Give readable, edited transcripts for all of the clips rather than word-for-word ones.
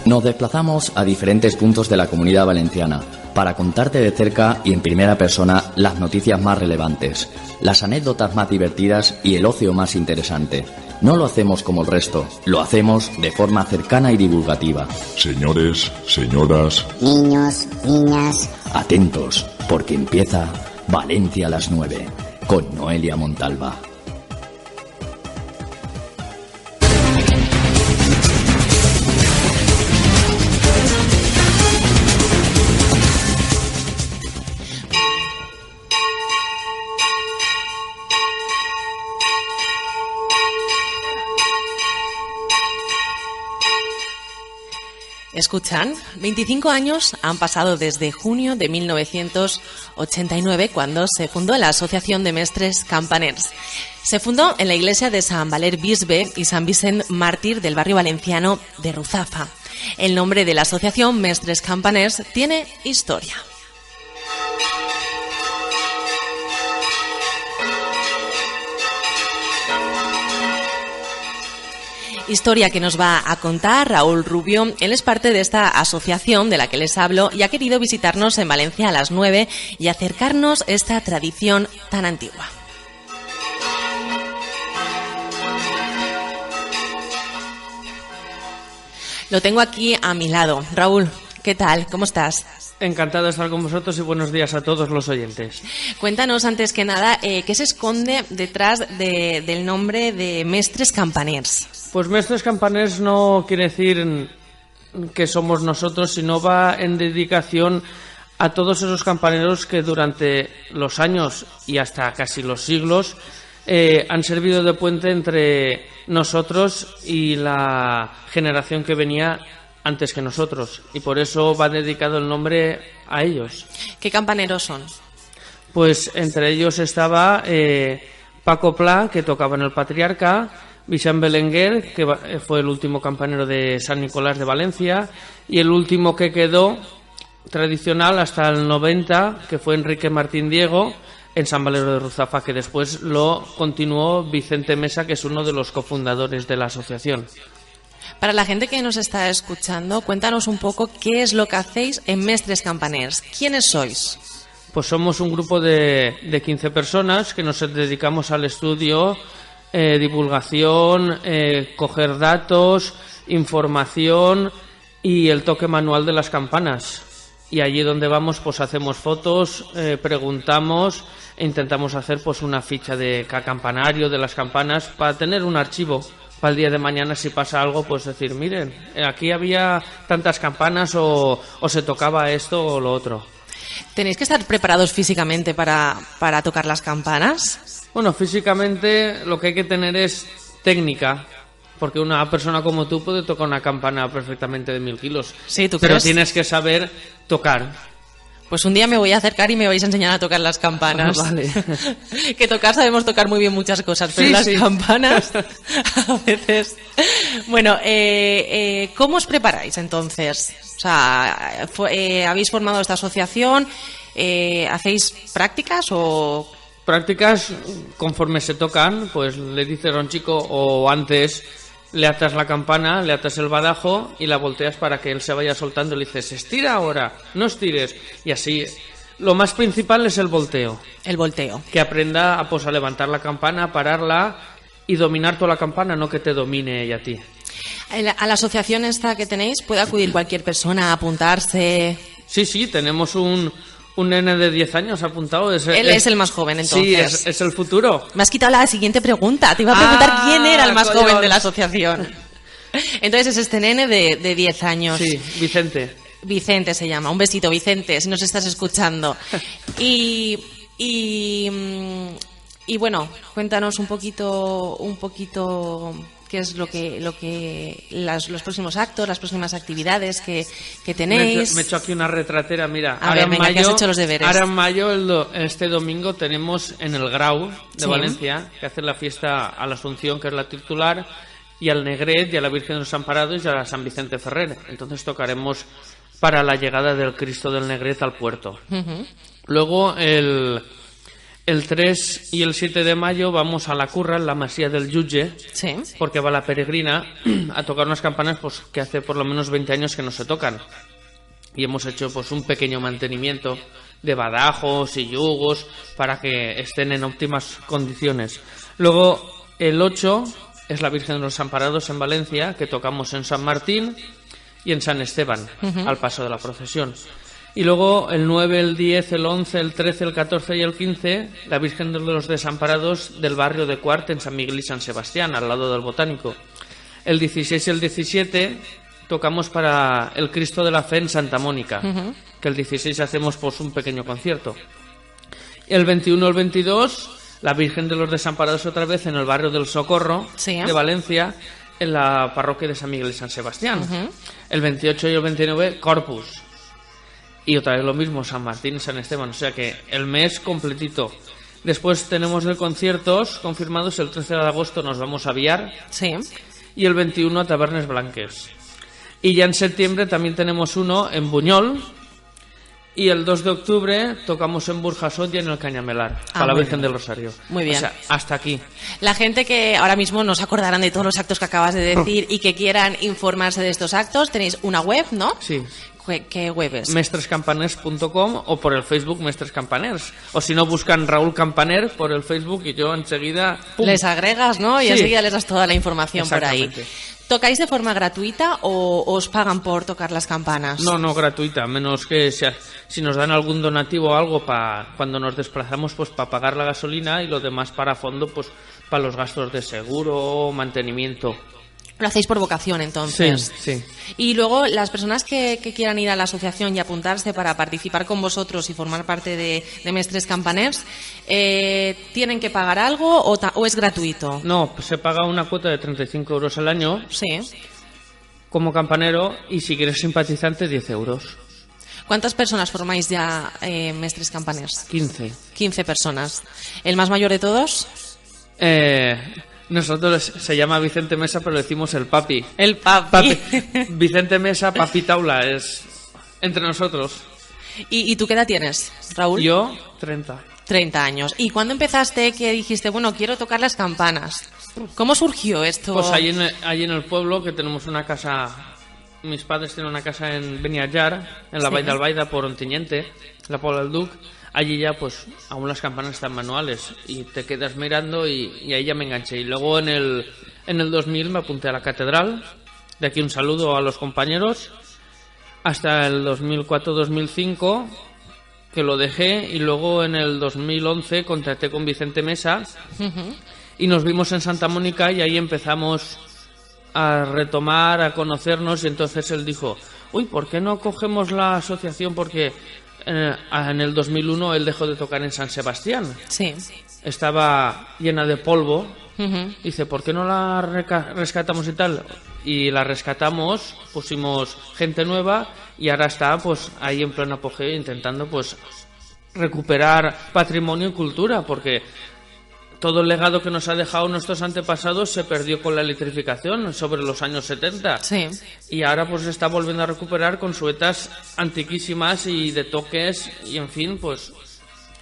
Nos desplazamos a diferentes puntos de la Comunidad Valenciana para contarte de cerca y en primera persona las noticias más relevantes, las anécdotas más divertidas y el ocio más interesante. No lo hacemos como el resto, lo hacemos de forma cercana y divulgativa. Señores, señoras, niños, niñas, atentos, porque empieza Valencia a las 9 con Noelia Montalva. ¿Escuchan? 25 años han pasado desde junio de 1989, cuando se fundó la Asociación de Mestres Campaners. Se fundó en la iglesia de Sant Valer Bisbe y Sant Vicent Mártir del barrio valenciano de Ruzafa. El nombre de la asociación Mestres Campaners tiene historia. Historia que nos va a contar Raúl Rubio. Él es parte de esta asociación de la que les hablo y ha querido visitarnos en Valencia a las 9 y acercarnos esta tradición tan antigua. Lo tengo aquí a mi lado. Raúl, ¿qué tal? ¿Cómo estás? Encantado de estar con vosotros y buenos días a todos los oyentes. Cuéntanos antes que nada, ¿qué se esconde detrás del nombre de Mestres Campaners? Pues Mestres Campaners no quiere decir que somos nosotros, sino va en dedicación a todos esos campaneros que durante los años y hasta casi los siglos han servido de puente entre nosotros y la generación que venía antes que nosotros, y por eso va dedicado el nombre a ellos. ¿Qué campaneros son? Pues entre ellos estaba Paco Pla, que tocaba en el Patriarca, Vicent Belenguer, que fue el último campanero de San Nicolás de Valencia, y el último que quedó tradicional hasta el 90, que fue Enrique Martín Diego, en San Valero de Ruzafa, que después lo continuó Vicente Mesa, que es uno de los cofundadores de la asociación. Para la gente que nos está escuchando, cuéntanos un poco qué es lo que hacéis en Mestres Campaners. ¿Quiénes sois? Pues somos un grupo de 15 personas que nos dedicamos al estudio, divulgación, coger datos, información y el toque manual de las campanas. Y allí donde vamos pues hacemos fotos, preguntamos e intentamos hacer pues una ficha de cada campanario, de las campanas, para tener un archivo. Para el día de mañana, si pasa algo, pues decir, miren, aquí había tantas campanas o se tocaba esto o lo otro. ¿Tenéis que estar preparados físicamente para tocar las campanas? Bueno, físicamente lo que hay que tener es técnica, porque una persona como tú puede tocar una campana perfectamente de 1000 kilos. Sí, ¿tú pero crees? Tienes que saber tocar. Pues un día me voy a acercar y me vais a enseñar a tocar las campanas. Vale. Que tocar, sabemos tocar muy bien muchas cosas, pero Sí, las sí. campanas a veces... Bueno, ¿cómo os preparáis entonces? O sea, ¿habéis formado esta asociación? ¿Hacéis prácticas o...? Prácticas, conforme se tocan, pues le dices a un chico o antes... Le atas la campana, le atas el badajo y la volteas para que él se vaya soltando. Le dices, estira ahora, no estires. Y así, lo más principal es el volteo. El volteo. Que aprenda a levantar la campana, a pararla y dominar toda la campana, no que te domine ella a ti. ¿A la asociación esta que tenéis puede acudir cualquier persona a apuntarse? Sí, tenemos un nene de 10 años apuntado. Él es el más joven, entonces. Sí, es el futuro. Me has quitado la siguiente pregunta. Te iba a preguntar quién era el más coño. joven de la asociación. Entonces es este nene de 10 años. Sí, Vicente. Vicente se llama. Un besito, Vicente, si nos estás escuchando. Y bueno, cuéntanos un poquito qué es los próximos actos, las próximas actividades que tenéis. Me he hecho aquí una retratera, mira. A ver, venga, que has hecho los deberes. Ahora en mayo, este domingo, tenemos en el Grau de Valencia, que hacen la fiesta a la Asunción, que es la titular, y al Negret, y a la Virgen de los Amparados, y a San Vicente Ferrer. Entonces tocaremos para la llegada del Cristo del Negret al puerto. Uh-huh. Luego, el El 3 y el 7 de mayo vamos a la Curra, en la Masía del Jutge, Sí. porque va la peregrina a tocar unas campanas pues que hace por lo menos 20 años que no se tocan. Y hemos hecho pues un pequeño mantenimiento de badajos y yugos para que estén en óptimas condiciones. Luego el 8 es la Virgen de los Desamparados en Valencia, que tocamos en San Martín y en San Esteban, al paso de la procesión. Y luego el 9, el 10, el 11, el 13, el 14 y el 15, la Virgen de los Desamparados del barrio de Cuart en San Miguel y San Sebastián, al lado del Botánico. El 16 y el 17 tocamos para el Cristo de la Fe en Santa Mónica, que el 16 hacemos pues un pequeño concierto. Y el 21 y el 22, la Virgen de los Desamparados otra vez en el barrio del Socorro, Sí. de Valencia, en la parroquia de San Miguel y San Sebastián. El 28 y el 29, Corpus. Y otra vez lo mismo, San Martín y San Esteban. O sea que el mes completito. Después tenemos de conciertos confirmados. El 13 de agosto nos vamos a Viar. Sí. Y el 21 a Tabernes Blanques. Y ya en septiembre también tenemos uno en Buñol. Y el 2 de octubre tocamos en Burjasot y en el Cañamelar, para la muy Virgen bien. del Rosario. Muy bien. O sea, hasta aquí. La gente que ahora mismo no se acordarán de todos los actos que acabas de decir y que quieran informarse de estos actos, tenéis una web, ¿no? Sí. ¿Qué web es? mestrescampaners.com o por el Facebook Mestres Campaners. O si no, buscan Raúl Campaner por el Facebook y yo enseguida... ¡pum! Les agregas, ¿no? Y Sí. enseguida les das toda la información por ahí. Exactamente. ¿Tocáis de forma gratuita o os pagan por tocar las campanas? No gratuita, menos que si nos dan algún donativo o algo para cuando nos desplazamos, pues para pagar la gasolina y lo demás para fondo, pues para los gastos de seguro, mantenimiento. Lo hacéis por vocación, entonces. Sí. Y luego, las personas que quieran ir a la asociación y apuntarse para participar con vosotros y formar parte de Mestres Campaners, ¿tienen que pagar algo o es gratuito? No, pues se paga una cuota de 35 euros al año Sí. como campanero y si quieres simpatizante 10 euros. ¿Cuántas personas formáis ya Mestres Campaners? 15. 15 personas. ¿El más mayor de todos? Nosotros se llama Vicente Mesa, pero le decimos el papi. El papi. Vicente Mesa, papi Taula, es entre nosotros. ¿Y tú qué edad tienes, Raúl? Yo, 30. 30 años. ¿Y cuándo empezaste que dijiste, bueno, quiero tocar las campanas? ¿Cómo surgió esto? Pues ahí en el pueblo, que tenemos una casa... Mis padres tienen una casa en Beniallar, en la Sí. Vall d'Albaida, por Ontinyente, la Pobla del Duc. Allí ya, pues, aún las campanas están manuales y te quedas mirando y ahí ya me enganché. Y luego en el 2000 me apunté a la catedral. De aquí un saludo a los compañeros. Hasta el 2004-2005, que lo dejé. Y luego en el 2011 contacté con Vicente Mesa y nos vimos en Santa Mónica y ahí empezamos a retomar, a conocernos. Y entonces él dijo, uy, ¿por qué no cogemos la asociación? Porque en el 2001 él dejó de tocar en San Sebastián. Sí. Estaba llena de polvo. Ujú. Dice, ¿por qué no la rescatamos y tal? Y la rescatamos, pusimos gente nueva y ahora está pues ahí en pleno apogeo intentando pues recuperar patrimonio y cultura, porque todo el legado que nos ha dejado nuestros antepasados se perdió con la electrificación sobre los años 70. Sí. Y ahora pues se está volviendo a recuperar con suetas antiquísimas y de toques y en fin, pues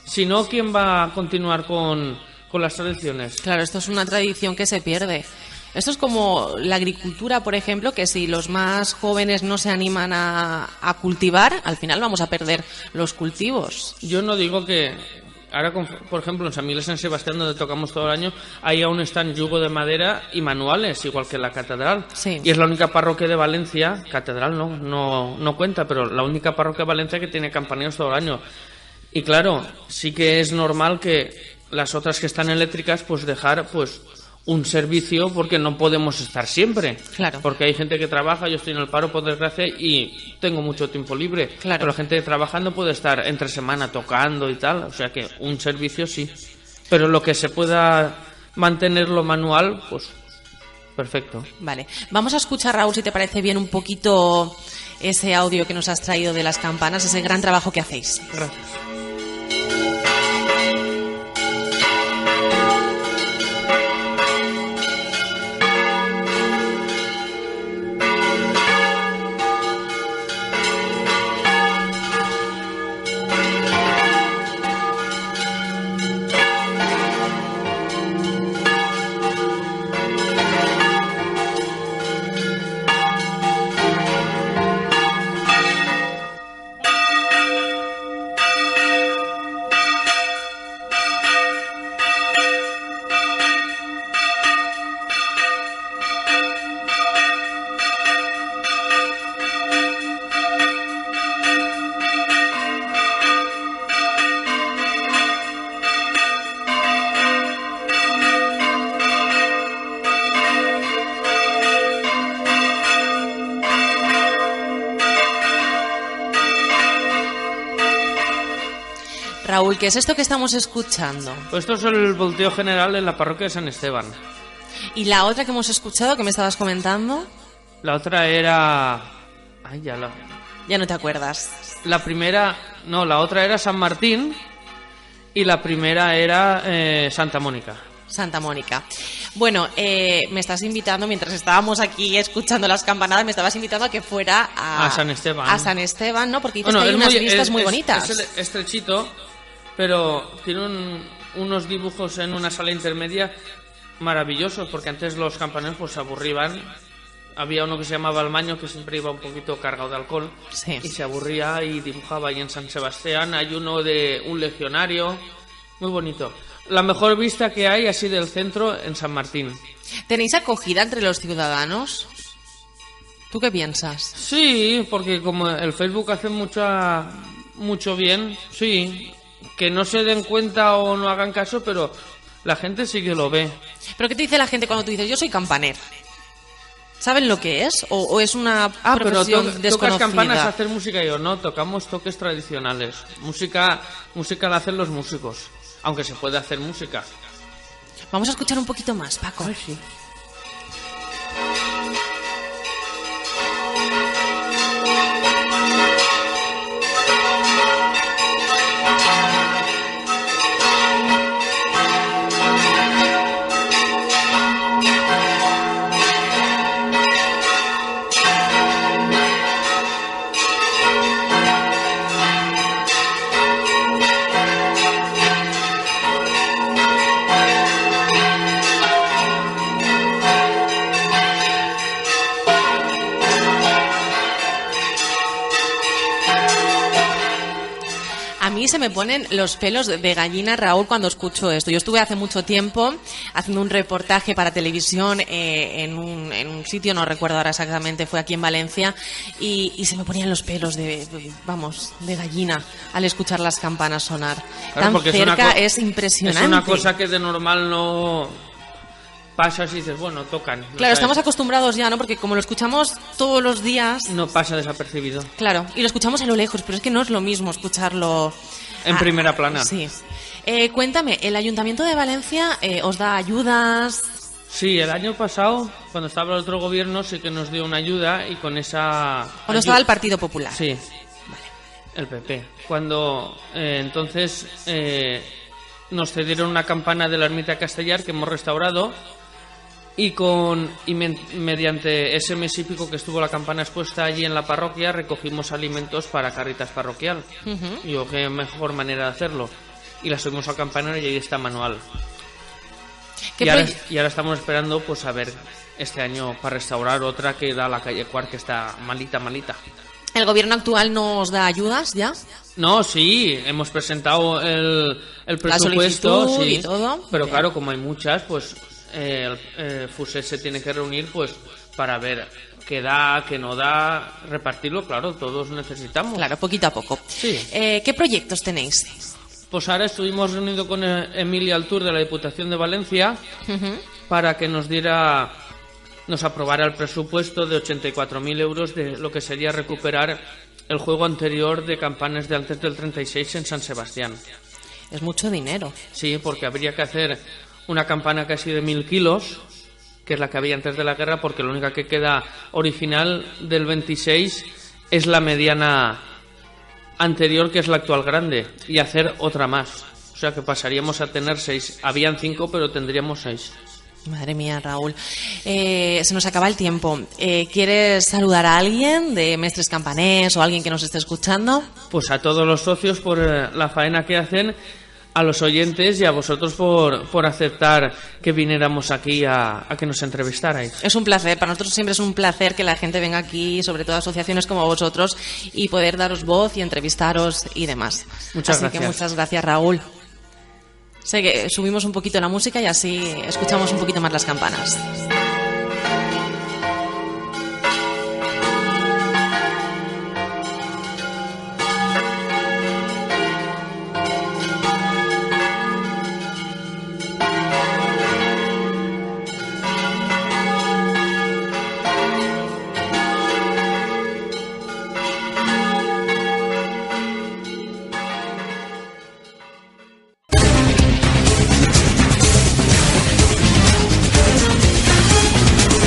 si no, ¿quién va a continuar con las tradiciones? Claro, esto es una tradición que se pierde. Esto es como la agricultura, por ejemplo, que si los más jóvenes no se animan a cultivar, al final vamos a perder los cultivos. Yo no digo que... Ahora, por ejemplo, en San Miguel y San Sebastián, donde tocamos todo el año, ahí aún están yugo de madera y manuales, igual que la catedral. Sí. Y es la única parroquia de Valencia, catedral no cuenta, pero la única parroquia de Valencia que tiene campaneros todo el año. Y claro, sí que es normal que las otras que están eléctricas, pues dejar pues un servicio, porque no podemos estar siempre. Claro. Porque hay gente que trabaja, yo estoy en el paro por desgracia y tengo mucho tiempo libre. Claro. Pero la gente trabajando puede estar entre semana tocando y tal, o sea que un servicio sí. Pero lo que se pueda mantenerlo manual, pues perfecto. Vale. Vamos a escuchar, Raúl, si te parece bien, un poquito ese audio que nos has traído de las campanas, ese gran trabajo que hacéis. Gracias. Raúl, ¿qué es esto que estamos escuchando? Pues esto es el volteo general en la parroquia de San Esteban. ¿Y la otra que hemos escuchado, que me estabas comentando? La otra era... Ay, Ya no te acuerdas. La primera... No, la otra era San Martín y la primera era Santa Mónica. Santa Mónica. Bueno, me estás invitando, mientras estábamos aquí escuchando las campanadas, me estabas invitando a que fuera a San Esteban. A San Esteban, ¿no? Porque dices que hay unas vistas muy bonitas. Es estrechito, pero tiene unos dibujos en una sala intermedia maravillosos, porque antes los campaneros pues se aburrían. Había uno que se llamaba Almaño, que siempre iba un poquito cargado de alcohol, sí, y se aburría y dibujaba ahí en San Sebastián. Hay uno de un legionario, muy bonito. La mejor vista que hay así del centro en San Martín. ¿Tenéis acogida entre los ciudadanos? ¿Tú qué piensas? Sí, porque como el Facebook hace mucho bien, sí, que no se den cuenta o no hagan caso, pero la gente sí que lo ve. ¿Pero qué te dice la gente cuando tú dices yo soy campanero? ¿Saben lo que es? ¿O es una profesión desconocida? ¿Tocas campanas a hacer música? Y yo no, tocamos toques tradicionales. Música la hacen los músicos, aunque se puede hacer música. Vamos a escuchar un poquito más, Paco. Ay, sí. A mí se me ponen los pelos de gallina, Raúl, cuando escucho esto. Yo estuve hace mucho tiempo haciendo un reportaje para televisión en un sitio, no recuerdo ahora exactamente, fue aquí en Valencia, y se me ponían los pelos de gallina al escuchar las campanas sonar. Claro, tan cerca es impresionante. Es una cosa que de normal no pasas y dices, bueno, tocan. Claro, estamos acostumbrados ya, ¿no? Porque como lo escuchamos todos los días... No pasa desapercibido. Claro, y lo escuchamos a lo lejos, pero es que no es lo mismo escucharlo... En primera plana. Sí. Cuéntame, ¿el Ayuntamiento de Valencia os da ayudas? Sí, el año pasado, cuando estaba el otro gobierno, sí que nos dio una ayuda y con esa... Cuando estaba el Partido Popular. Sí, vale. El PP. Cuando entonces nos cedieron una campana de la Ermita Castellar que hemos restaurado y mediante ese mes y pico que estuvo la campana expuesta allí en la parroquia recogimos alimentos para Cáritas Parroquial. Y yo, qué mejor manera de hacerlo. Y la subimos al campanario y ahí está manual. Y ahora estamos esperando pues a ver este año para restaurar otra que da a la calle Cuart, que está malita. ¿El gobierno actual nos da ayudas ya? No, sí, hemos presentado el presupuesto, la solicitud sí, y todo. pero bien. Claro, como hay muchas, pues el FUSE se tiene que reunir pues para ver qué da, qué no da, repartirlo, claro, todos necesitamos. Claro, poquito a poco. Sí. ¿Qué proyectos tenéis? Pues ahora estuvimos reunidos con Emilia Altur de la Diputación de Valencia para que nos aprobara el presupuesto de 84.000 euros de lo que sería recuperar el juego anterior de campanas de antes del 36 en San Sebastián. Es mucho dinero. Sí, porque habría que hacer una campana casi de 1.000 kilos, que es la que había antes de la guerra, porque la única que queda original del 26 es la mediana anterior, que es la actual grande, y hacer otra más. O sea que pasaríamos a tener 6. Habían 5, pero tendríamos 6. Madre mía, Raúl. Se nos acaba el tiempo. ¿Quieres saludar a alguien de Mestres Campaners o alguien que nos esté escuchando? Pues a todos los socios por la faena que hacen, a los oyentes y a vosotros por aceptar que viniéramos aquí a que nos entrevistarais. Es un placer, para nosotros siempre es un placer que la gente venga aquí, sobre todo asociaciones como vosotros, y poder daros voz y entrevistaros y demás. Muchas gracias. Así que muchas gracias, Raúl. Sé que subimos un poquito la música y así escuchamos un poquito más las campanas.